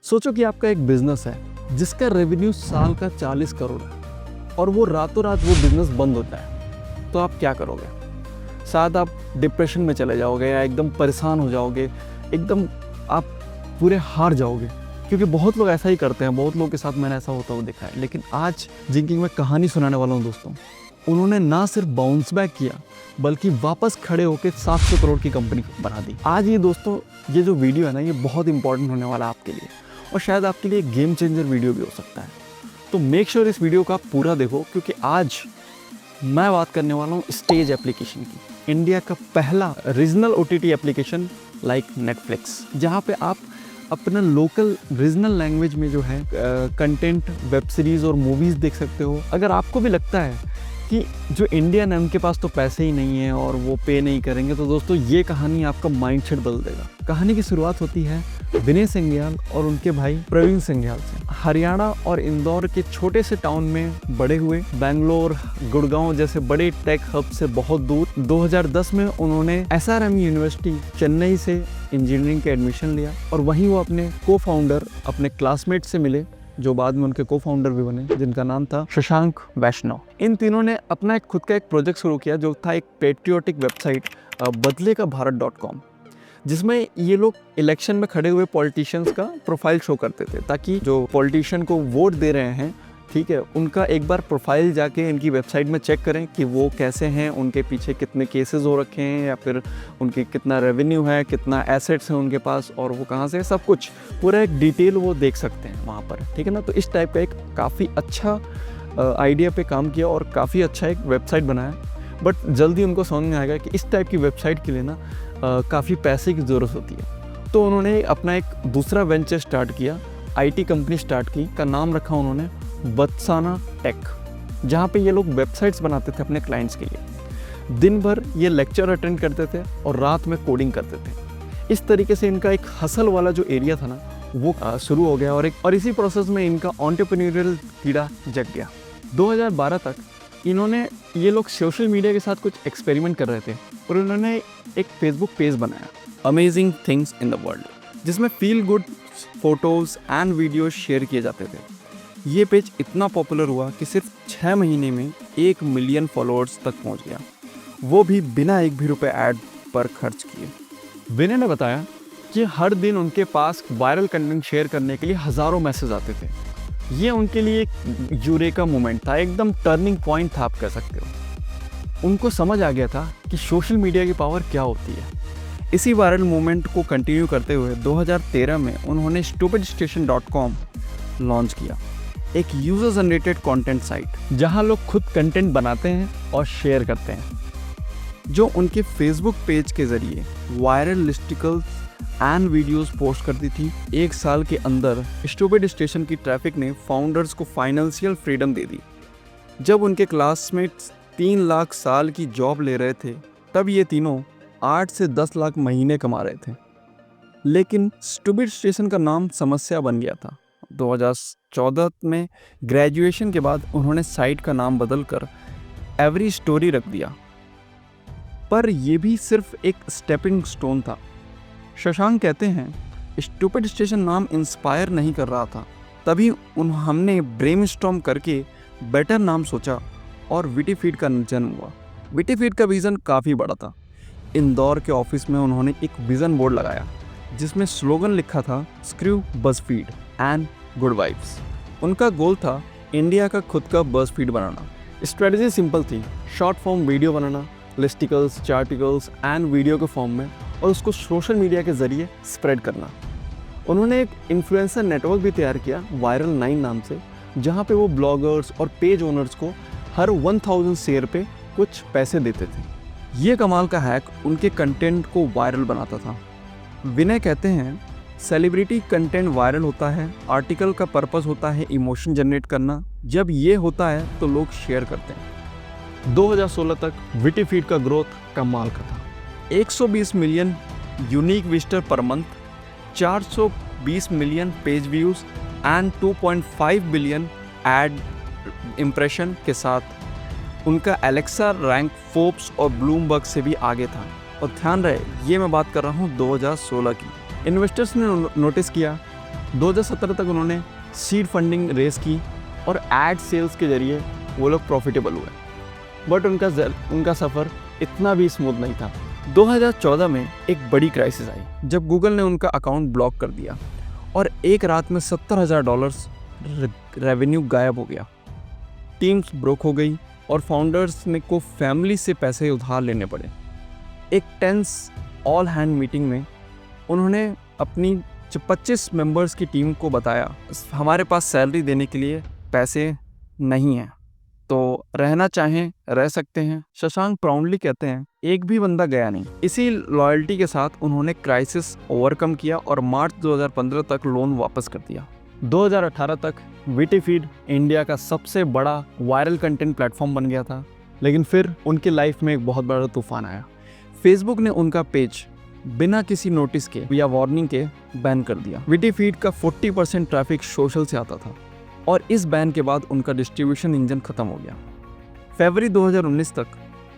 सोचो कि आपका एक बिजनेस है जिसका रेवेन्यू साल का 40 करोड़ है और वो रातों रात वो बिजनेस बंद होता है, तो आप क्या करोगे? शायद आप डिप्रेशन में चले जाओगे या एकदम परेशान हो जाओगे, एकदम आप पूरे हार जाओगे, क्योंकि बहुत लोग ऐसा ही करते हैं। बहुत लोगों के साथ मैंने ऐसा होता हुआ देखा है। लेकिन आज जिनकी मैं कहानी सुनाने वाला हूँ दोस्तों, उन्होंने ना सिर्फ बाउंस बैक किया बल्कि वापस खड़े होकर 700 करोड़ की कंपनी बना दी। आज ये दोस्तों, ये जो वीडियो है ना, ये बहुत इंपॉर्टेंट होने वाला है आपके लिए, और शायद आपके लिए गेम चेंजर वीडियो भी हो सकता है। तो मेक श्योर इस वीडियो को आप पूरा देखो, क्योंकि आज मैं बात करने वाला हूँ स्टेज एप्लीकेशन की। इंडिया का पहला regional OTT application like Netflix, जहाँ पे आप अपना लोकल रीजनल लैंग्वेज में जो है कंटेंट, वेब सीरीज़ और मूवीज़ देख सकते हो। अगर आपको भी लगता है कि जो इंडियन है उनके पास तो पैसे ही नहीं है और वो पे नहीं करेंगे, तो दोस्तों ये कहानी आपका माइंडसेट बदल देगा। कहानी की शुरुआत होती है विनय सिंघियाल और उनके भाई प्रवीण सिंघियाल से। हरियाणा और इंदौर के छोटे से टाउन में बड़े हुए, बेंगलोर, गुड़गांव जैसे बड़े टेक हब से बहुत दूर। 2010 में उन्होंने SRM यूनिवर्सिटी चेन्नई से इंजीनियरिंग के एडमिशन लिया और वहीं वो अपने को-फाउंडर, अपने क्लासमेट से मिले, जो बाद में उनके को-फाउंडर भी बने, जिनका नाम था शशांक वैष्णव। इन तीनों ने अपना खुद का एक प्रोजेक्ट शुरू किया, जो था एक पेट्रियोटिक वेबसाइट बदलेकाभारत.com, जिसमें ये लोग इलेक्शन में खड़े हुए पॉलिटिशियंस का प्रोफाइल शो करते थे, ताकि जो पॉलिटिशियन को वोट दे रहे हैं, ठीक है, उनका एक बार प्रोफाइल जाके इनकी वेबसाइट में चेक करें कि वो कैसे हैं, उनके पीछे कितने केसेस हो रखे हैं, या फिर उनके कितना रेवेन्यू है, कितना एसेट्स हैं उनके पास, और वो कहाँ से, सब कुछ पूरा एक डिटेल वो देख सकते हैं वहाँ पर, ठीक है ना। तो इस टाइप का एक काफ़ी अच्छा आइडिया पे काम किया और काफ़ी अच्छा एक वेबसाइट बनाया। बट जल्दी उनको समझ में आएगा कि इस टाइप की वेबसाइट के लिए ना काफ़ी पैसे की ज़रूरत होती है। तो उन्होंने अपना एक दूसरा वेंचर स्टार्ट किया, IT कंपनी स्टार्ट की, का नाम रखा उन्होंने वत्साना टेक, जहाँ पे ये लोग वेबसाइट्स बनाते थे अपने क्लाइंट्स के लिए। दिन भर ये लेक्चर अटेंड करते थे और रात में कोडिंग करते थे। इस तरीके से इनका एक हसल वाला जो एरिया था ना, वो शुरू हो गया, और इसी प्रोसेस में इनका एंटरप्रेन्योरियल कीड़ा जग गया। 2012 तक ये लोग सोशल मीडिया के साथ कुछ एक्सपेरिमेंट कर रहे थे और उन्होंने एक फेसबुक पेज बनाया, amazing things in the world, जिसमें feel good photos and videos share किए जाते थे। ये पेज इतना पॉपुलर हुआ कि सिर्फ 6 महीने में 1 मिलियन फॉलोअर्स तक पहुंच गया, वो भी बिना एक भी रुपए ऐड पर खर्च किए। विनय ने बताया कि हर दिन उनके पास वायरल कंटेंट शेयर करने के लिए हज़ारों मैसेज आते थे। ये उनके लिए एक यूरेका मोमेंट था, एकदम टर्निंग पॉइंट था, आप कह सकते हो। उनको समझ आ गया था कि सोशल मीडिया की पावर क्या होती है। इसी वायरल मूवमेंट को कंटिन्यू करते हुए 2013 में उन्होंने StupidStation.com लॉन्च किया, एक यूज़र जनरेटेड कंटेंट साइट, जहां लोग खुद कंटेंट बनाते हैं और शेयर करते हैं, जो उनके फेसबुक पेज के जरिए वायरल लिस्टिकल्स एंड वीडियोस पोस्ट करती थी। 1 साल के अंदर स्टूपिड स्टेशन की ट्रैफिक ने फाउंडर्स को फाइनेंशियल फ्रीडम दे दी। जब उनके क्लासमेट्स 3 लाख साल की जॉब ले रहे थे, तब ये तीनों 8 से 10 लाख महीने कमा रहे थे। लेकिन स्टूपिड स्टेशन का नाम समस्या बन गया था। 2014 में ग्रेजुएशन के बाद उन्होंने साइट का नाम बदलकर एवरी स्टोरी रख दिया, पर यह भी सिर्फ एक स्टेपिंग स्टोन था। शशांक कहते हैं, स्टूपिड स्टेशन नाम इंस्पायर नहीं कर रहा था, तभी हमने ब्रेनस्टॉर्म करके बेटर नाम सोचा और विटीफीड का जन्म हुआ। विटीफीड का विज़न काफ़ी बड़ा था। इंदौर के ऑफिस में उन्होंने एक विज़न बोर्ड लगाया, जिसमें स्लोगन लिखा था, screw BuzzFeed and good vibes. उनका गोल था इंडिया का खुद का बज़फीड बनाना। स्ट्रेटजी सिंपल थी, शॉर्ट फॉर्म वीडियो बनाना, लिस्टिकल्स, चार्टिकल्स एंड वीडियो के फॉर्म में, और उसको सोशल मीडिया के ज़रिए स्प्रेड करना। उन्होंने एक इन्फ्लुएंसर नेटवर्क भी तैयार किया, वायरल 9 नाम से, जहाँ पे वो ब्लॉगर्स और पेज ओनर्स को हर 1000 शेयर पे कुछ पैसे देते थे। ये कमाल का हैक उनके कंटेंट को वायरल बनाता था। विनय कहते हैं, सेलिब्रिटी कंटेंट वायरल होता है, आर्टिकल का पर्पस होता है इमोशन जनरेट करना। जब ये होता है तो लोग शेयर करते हैं। 2016 तक विटीफीड का ग्रोथ कमाल का था। 120 million unique visitor per month, 420 million page views and 2.5 billion ad impression के साथ उनका एलेक्सा रैंक फोर्ब्स और ब्लूमबर्ग से भी आगे था। और ध्यान रहे, ये मैं बात कर रहा हूँ 2016 की। इन्वेस्टर्स ने नोटिस किया 2017 तक उन्होंने सीड फंडिंग रेस की और एड सेल्स के जरिए वो लोग प्रॉफिटेबल हुए। बट उनका सफ़र इतना भी स्मूथ नहीं था। 2014 में एक बड़ी क्राइसिस आई जब गूगल ने उनका अकाउंट ब्लॉक कर दिया और एक रात में $70,000 रेवेन्यू गायब हो गया। टीम्स ब्रोक हो गई और फाउंडर्स को फैमिली से पैसे उधार लेने पड़े। एक टेंस ऑल हैंड मीटिंग में उन्होंने अपनी 25 मेंबर्स की टीम को बताया, हमारे पास सैलरी देने के लिए पैसे नहीं हैं, तो रहना चाहें रह सकते हैं। शशांक प्राउडली कहते हैं, एक भी बंदा गया नहीं। इसी लॉयल्टी के साथ उन्होंने क्राइसिस ओवरकम किया और मार्च 2015 तक लोन वापस कर दिया। 2018 तक वीटीफीड इंडिया का सबसे बड़ा वायरल कंटेंट प्लेटफॉर्म बन गया था, लेकिन फिर उनकी लाइफ में एक बहुत बड़ा तूफान आया। फेसबुक ने उनका पेज बिना किसी नोटिस के या वार्निंग के बैन कर दिया। वीटीफीड का 40% ट्रैफिक सोशल से आता था और इस बैन के बाद उनका डिस्ट्रीब्यूशन इंजन खत्म हो गया। फरवरी 2019 तक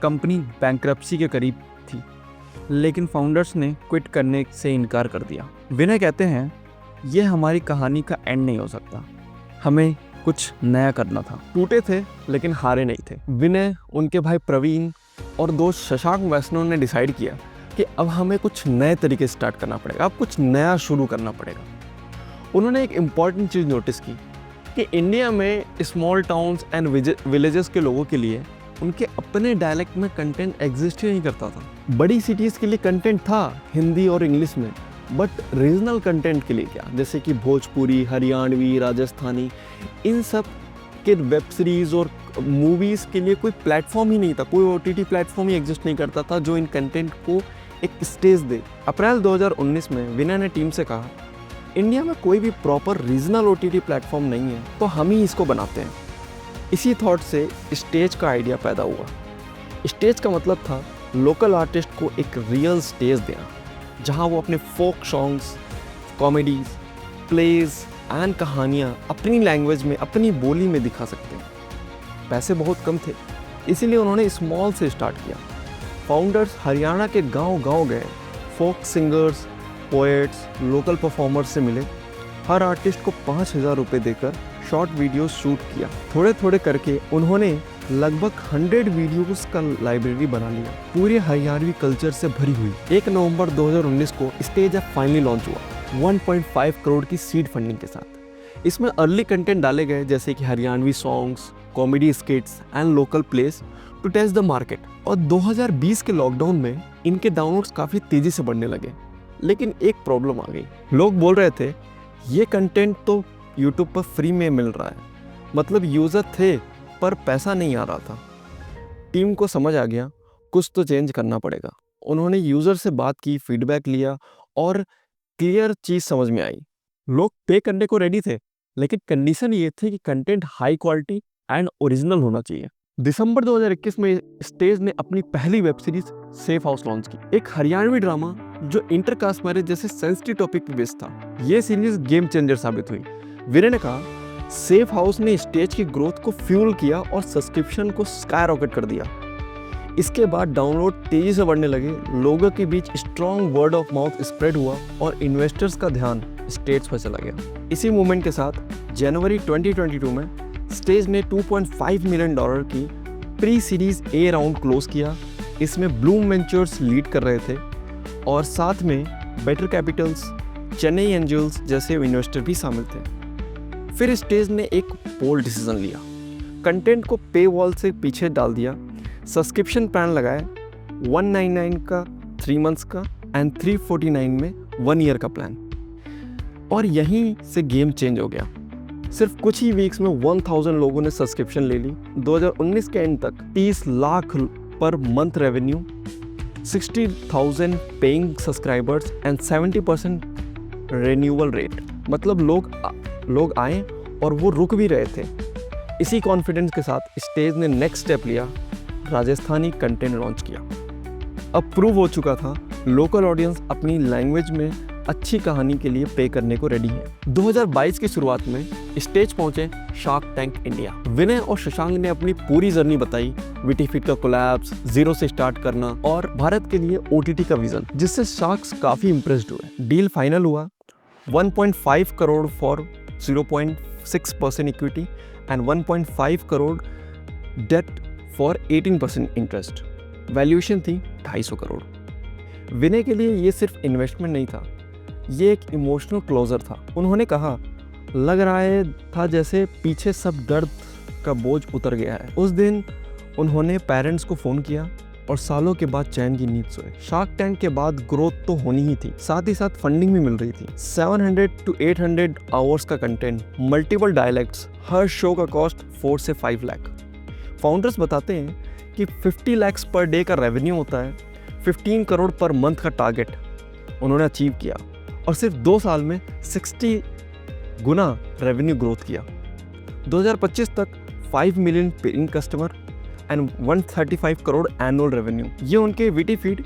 कंपनी बैंक्रप्सी के करीब थी, लेकिन फाउंडर्स ने क्विट करने से इनकार कर दिया। विनय कहते हैं, यह हमारी कहानी का एंड नहीं हो सकता, हमें कुछ नया करना था। टूटे थे लेकिन हारे नहीं थे। विनय, उनके भाई प्रवीण और दोस्त शशांक वैष्णव ने डिसाइड किया कि अब हमें कुछ नए तरीके से स्टार्ट करना पड़ेगा, अब कुछ नया शुरू करना पड़ेगा। उन्होंने एक इम्पॉर्टेंट चीज़ नोटिस की कि इंडिया में स्मॉल टाउन्स एंड विलेजेस के लोगों के लिए उनके अपने डायलेक्ट में कंटेंट एग्जिस्ट ही नहीं करता था। बड़ी सिटीज़ के लिए कंटेंट था हिंदी और इंग्लिश में, बट रीजनल कंटेंट के लिए क्या, जैसे कि भोजपुरी, हरियाणवी, राजस्थानी, इन सब के वेब सीरीज़ और मूवीज़ के लिए कोई प्लेटफॉर्म ही नहीं था, कोई OTT प्लेटफॉर्म ही एग्जिस्ट नहीं करता था जो इन कंटेंट को एक स्टेज दे। अप्रैल 2019 में विनय ने टीम से कहा, इंडिया में कोई भी प्रॉपर रीजनल OTT प्लेटफॉर्म नहीं है, तो हम ही इसको बनाते हैं। इसी थॉट से स्टेज का आइडिया पैदा हुआ। स्टेज का मतलब था लोकल आर्टिस्ट को एक रियल स्टेज देना, जहां वो अपने folk songs, comedies, plays and कहानियाँ अपनी लैंग्वेज में, अपनी बोली में दिखा सकते हैं। पैसे बहुत कम थे, इसीलिए उन्होंने स्मॉल से स्टार्ट किया। फाउंडर्स हरियाणा के गांव-गांव गए, folk singers, poets, local performers से मिले। हर आर्टिस्ट को 5,000 रुपये देकर शॉर्ट वीडियो शूट किया। थोड़े थोड़े करके उन्होंने लगभग 100 वीडियोस का लाइब्रेरी बना लिया, पूरे हरियाणवी कल्चर से भरी हुई। 1 नवंबर 2019 को स्टेज ऐप फाइनली लॉन्च हुआ 1.5 करोड़ की सीड फंडिंग के साथ। इसमें अर्ली कंटेंट डाले गए, जैसे कि Haryanvi songs, comedy skits and local plays to test the market. और 2020 के लॉकडाउन में इनके डाउनलोड्स काफ़ी तेज़ी से बढ़ने लगे, लेकिन एक प्रॉब्लम आ गई। लोग बोल रहे थे, ये कंटेंट तो यूट्यूब पर फ्री में मिल रहा है, मतलब यूज़र थे पर पैसा नहीं आ रहा था। टीम को समझ आ गया कुछ तो चेंज करना पड़ेगा। उन्होंने यूज़र से बात की, फीडबैक लिया और क्लियर चीज़ समझ में आई। लोग पे करने को रेडी थे, लेकिन कंडीशन ये थी कि content high quality and original होना चाहिए। दिसंबर 2021 में स्टेज ने अपनी पहली web series safe house launch की, एक हरियाणवी ड्रामा जो इंटरकास्ट मैरिज जैसे सेंसिटिव टॉपिक पे बेस्ड था। ये सीरीज गेम चेंजर साबित हुई। विनय ने कहा, सेफ हाउस ने स्टेज की ग्रोथ को फ्यूल किया और सब्सक्रिप्शन को स्काई रॉकेट कर दिया। इसके बाद डाउनलोड तेजी से बढ़ने लगे, लोगों के बीच strong word of mouth spread हुआ और इन्वेस्टर्स का ध्यान स्टेज पर चला गया। इसी मूवमेंट के साथ जनवरी 2022 में स्टेज ने $2.5 मिलियन की pre series A round close किया। इसमें ब्लूम वेंचर्स लीड कर रहे थे और साथ में बेटर कैपिटल्स, चेन्नई एंजल्स जैसे इन्वेस्टर भी शामिल थे। फिर स्टेज ने एक बोल्ड डिसीजन लिया, कंटेंट को पे वॉल से पीछे डाल दिया, सब्सक्रिप्शन प्लान लगाया, 199 का 3 मंथ्स का एंड 349 में 1 ईयर का प्लान। और यहीं से गेम चेंज हो गया। सिर्फ कुछ ही वीक्स में 1000 लोगों ने सब्सक्रिप्शन ले ली। 2019 के एंड तक 30 lakh per month revenue, 60,000 paying subscribers and 70% renewal rate. मतलब लोग आए और वो रुक भी रहे थे। इसी कॉन्फिडेंस के साथ स्टेज ने नेक्स्ट स्टेप लिया, राजस्थानी कंटेंट लॉन्च किया। अब प्रूव हो चुका था लोकल ऑडियंस अपनी लैंग्वेज में अच्छी कहानी के लिए पे करने को रेडी है। 2022 की शुरुआत में स्टेज पहुंचे शार्क टैंक इंडिया। विनय और शशांक ने अपनी पूरी जर्नी बताई, वीटीफीड का कोलैप्स, जीरो से स्टार्ट करना और भारत के लिए OTT का विजन, जिससे शार्क्स काफी इंप्रेस्ड हुए। डील फाइनल हुआ 1.5 crore for 0.6% equity and 1.5 crore debt for 18% interest. Valuation थी 250 करोड़। विनय के लिए ये सिर्फ इन्वेस्टमेंट नहीं था, ये एक इमोशनल क्लोजर था। उन्होंने कहा, लग रहा था जैसे पीछे सब दर्द का बोझ उतर गया है। उस दिन उन्होंने पेरेंट्स को फ़ोन किया और सालों के बाद चैन की नींद सोए। शार्क टैंक के बाद ग्रोथ तो होनी ही थी, साथ ही साथ फंडिंग भी मिल रही थी। 700 to 800 आवर्स का कंटेंट, मल्टीपल डायलेक्ट्स, हर शो का कॉस्ट 4 से 5 लाख। फाउंडर्स बताते हैं कि 50 लाख पर डे का रेवेन्यू होता है, 15 करोड़ पर मंथ का टारगेट उन्होंने अचीव किया और सिर्फ 2 साल में 60 गुना रेवेन्यू ग्रोथ किया। 2025 तक 5 million paying customer and 135 crore annual revenue. ये उनके वीटी फीड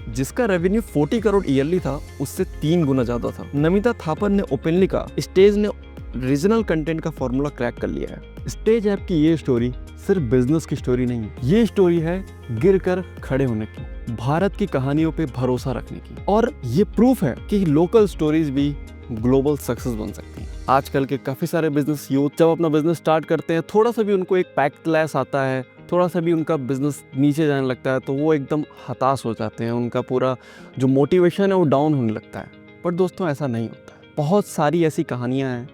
जिसका रेवेन्यू 40 करोड़ ईयरली था, उससे 3 गुना ज़्यादा था। नमिता थापर ने ओपनली कहा, स्टेज ने रीजनल कंटेंट का फॉर्मूला क्रैक कर लिया है। स्टेज ऐप की ये स्टोरी सिर्फ बिजनेस की स्टोरी नहीं, ये स्टोरी है गिरकर खड़े होने की, भारत की कहानियों पे भरोसा रखने की, और ये प्रूफ है कि लोकल स्टोरीज भी ग्लोबल सक्सेस बन सकती हैं। आजकल के काफ़ी सारे बिजनेस यूथ जब अपना बिजनेस स्टार्ट करते हैं, थोड़ा सा भी उनको एक बैकलैश आता है, थोड़ा सा भी उनका बिजनेस नीचे जाने लगता है, तो वो एकदम हताश हो जाते हैं, उनका पूरा जो मोटिवेशन है वो डाउन होने लगता है। पर दोस्तों ऐसा नहीं होता है। बहुत सारी ऐसी कहानियाँ हैं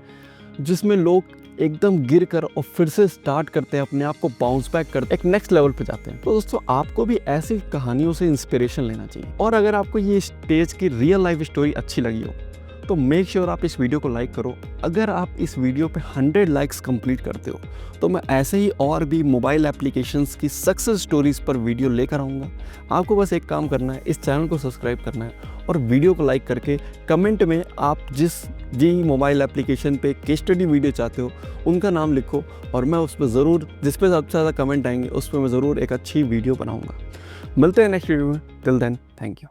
जिसमें लोग एकदम गिर कर और फिर से स्टार्ट करते हैं, अपने आप को बाउंस बैक करते हैं, एक नेक्स्ट लेवल पे जाते हैं। तो दोस्तों आपको भी ऐसी कहानियों से इंस्पिरेशन लेना चाहिए। और अगर आपको ये स्टेज की रियल लाइफ स्टोरी अच्छी लगी हो तो मेक श्योर आप इस वीडियो को लाइक करो। अगर आप इस वीडियो पे 100 लाइक्स कंप्लीट करते हो तो मैं ऐसे ही और भी मोबाइल एप्लीकेशंस की सक्सेस स्टोरीज पर वीडियो लेकर आऊँगा। आपको बस एक काम करना है, इस चैनल को सब्सक्राइब करना है और वीडियो को लाइक करके कमेंट में आप जिस भी मोबाइल एप्लीकेशन पे केस स्टडी वीडियो चाहते हो उनका नाम लिखो और मैं उस पर ज़रूर, जिस पे सबसे ज़्यादा कमेंट आएंगे उस पर मैं ज़रूर एक अच्छी वीडियो बनाऊँगा। मिलते हैं नेक्स्ट वीडियो में। Till then, thank you.